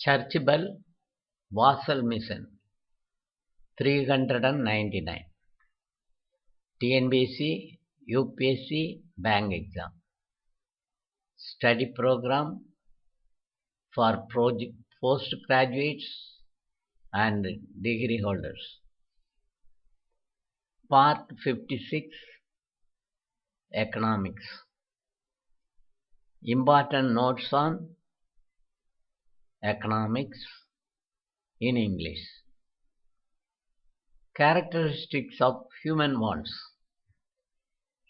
Churchbell, VASEL mission, 399. Tnpsc, UPSC bank exam. Study program for postgraduates and degree holders. Part 56, Economics. Important notes on economics in English. Characteristics of human wants.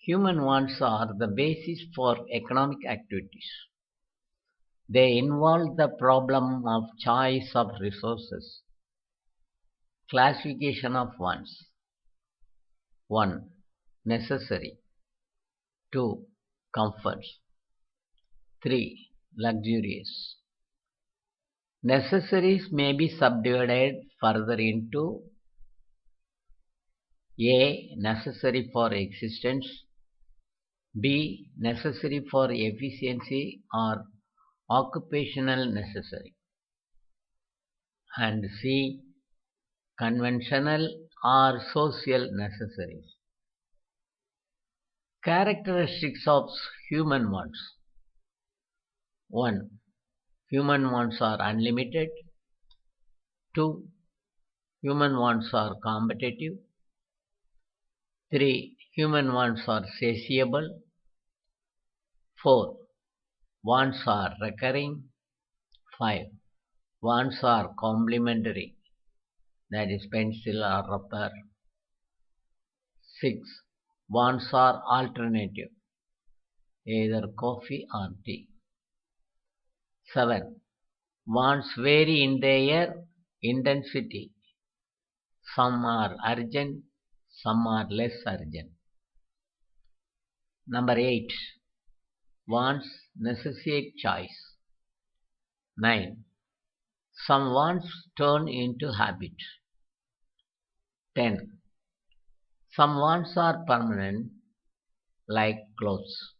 Human wants are the basis for economic activities. They involve the problem of choice of resources. Classification of wants. 1. Necessary. 2. Comforts. 3. Luxurious. Necessaries may be subdivided further into A. Necessary for existence, B. Necessary for efficiency or occupational necessary, and C. Conventional or social necessaries. Characteristics of human wants. 1. Human wants are unlimited. 2. Human wants are competitive. 3. Human wants are satiable. 4. Wants are recurring. 5. Wants are complementary, that is pencil or rubber. 6. Wants are alternative, either coffee or tea. 7. Wants vary in their intensity. Some are urgent, some are less urgent. Number 8. Wants necessitate choice. 9. Some wants turn into habit. 10. Some wants are permanent, like clothes.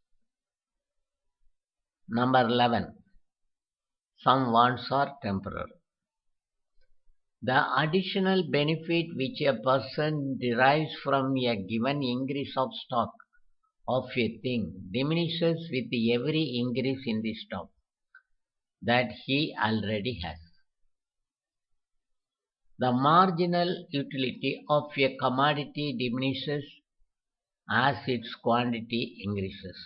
Number 11. Some wants are temporary. The additional benefit which a person derives from a given increase of stock of a thing diminishes with every increase in the stock that he already has. The marginal utility of a commodity diminishes as its quantity increases.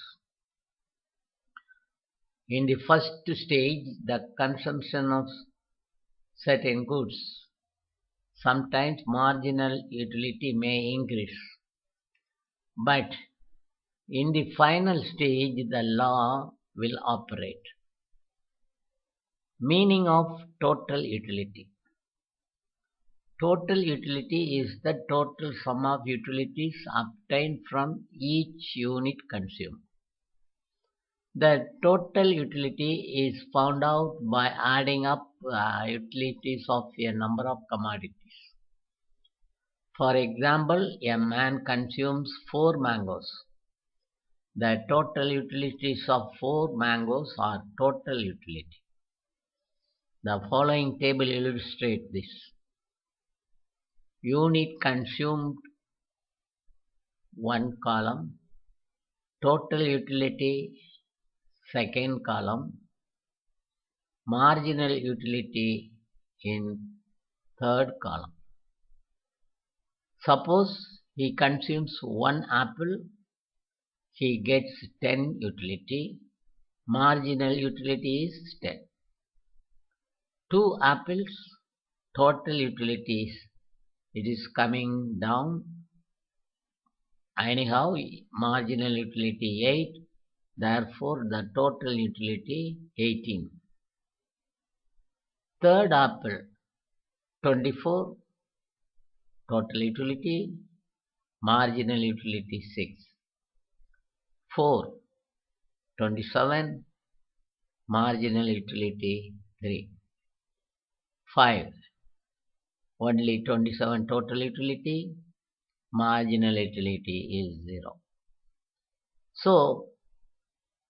In the first stage, the consumption of certain goods, sometimes marginal utility may increase, but in the final stage, the law will operate. Meaning of total utility. Total utility is the total sum of utilities obtained from each unit consumed. The total utility is found out by adding up utilities of a number of commodities. For example, a man consumes 4 mangoes. The total utilities of 4 mangoes are total utility. The following table illustrates this. Unit consumed, 1 column. Total utility, 2nd column. Marginal utility in 3rd column. Suppose he consumes 1 apple, he gets 10 utility. Marginal utility is 10. 2 apples, total utilities, it is coming down. Anyhow, marginal utility 8, therefore the total utility 18. 3rd apple, 24, total utility, marginal utility 6. 4, 27, marginal utility 3. 5, only 27 total utility, marginal utility is 0. So,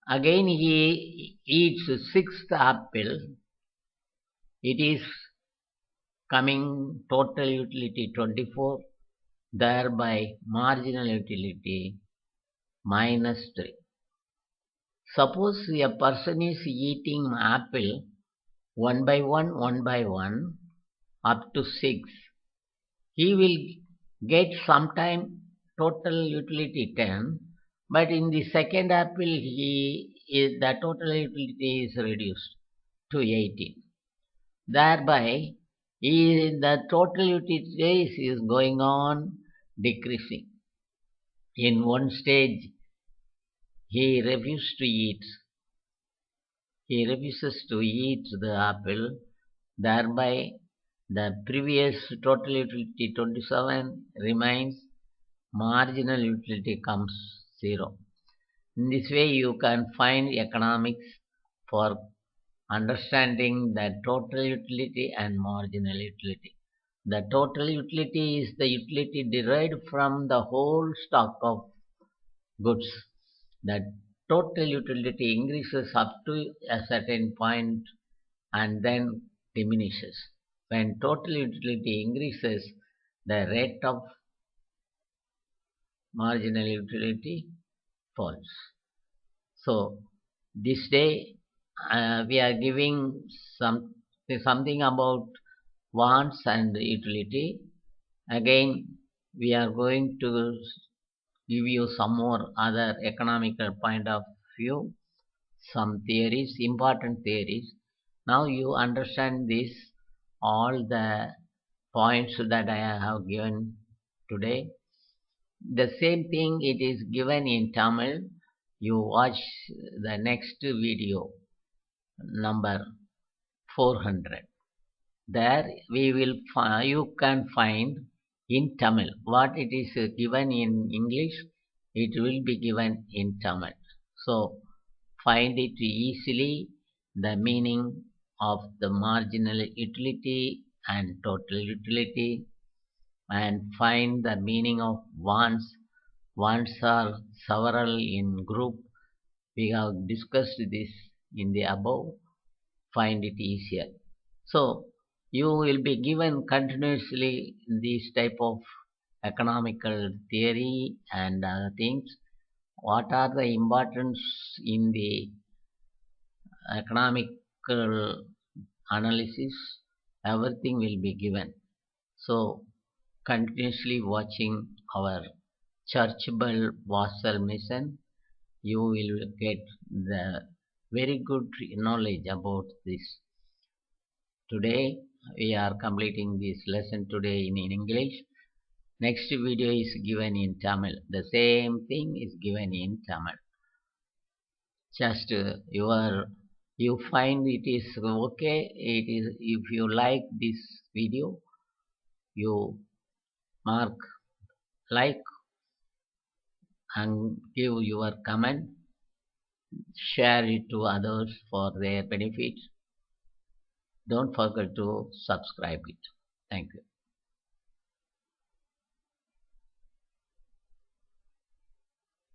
again he eats 6th apple, It is coming total utility 24, thereby marginal utility minus 3. Suppose a person is eating apple one by one, up to 6. He will get sometime total utility 10, but in the second apple, the total utility is reduced to 18. Thereby, the total utility is going on decreasing. In one stage, he refused to eat. He refuses to eat the apple. Thereby, the previous total utility 27 remains. Marginal utility comes 0. In this way, you can find economics for understanding the total utility and marginal utility. The total utility is the utility derived from the whole stock of goods. The total utility increases up to a certain point and then diminishes. When total utility increases, the rate of marginal utility falls. So this day we are giving something about wants and utility. Again, we are going to give you some more other economical point of view, some theories, important theories. Now you understand this, all the points that I have given today. The same thing it is given in Tamil. You watch the next video, number 400. There we will you can find in Tamil what it is given in English. It will be given in Tamil. So find it easily, the meaning of the marginal utility and total utility, and find the meaning of wants. Wants are several in group. We have discussed this in the above. Find it easier. So you will be given continuously this type of economical theory and other things. What are the importance in the economical analysis? Everything will be given. So continuously watching our Churchable VASEL mission, you will get the very good knowledge about this. Today we are completing this lesson today in English. Next video is given in Tamil. The same thing is given in Tamil. Just you find it is okay. It is, if you like this video, you mark like and give your comment. Share it to others for their benefit. Don't forget to subscribe it. Thank you.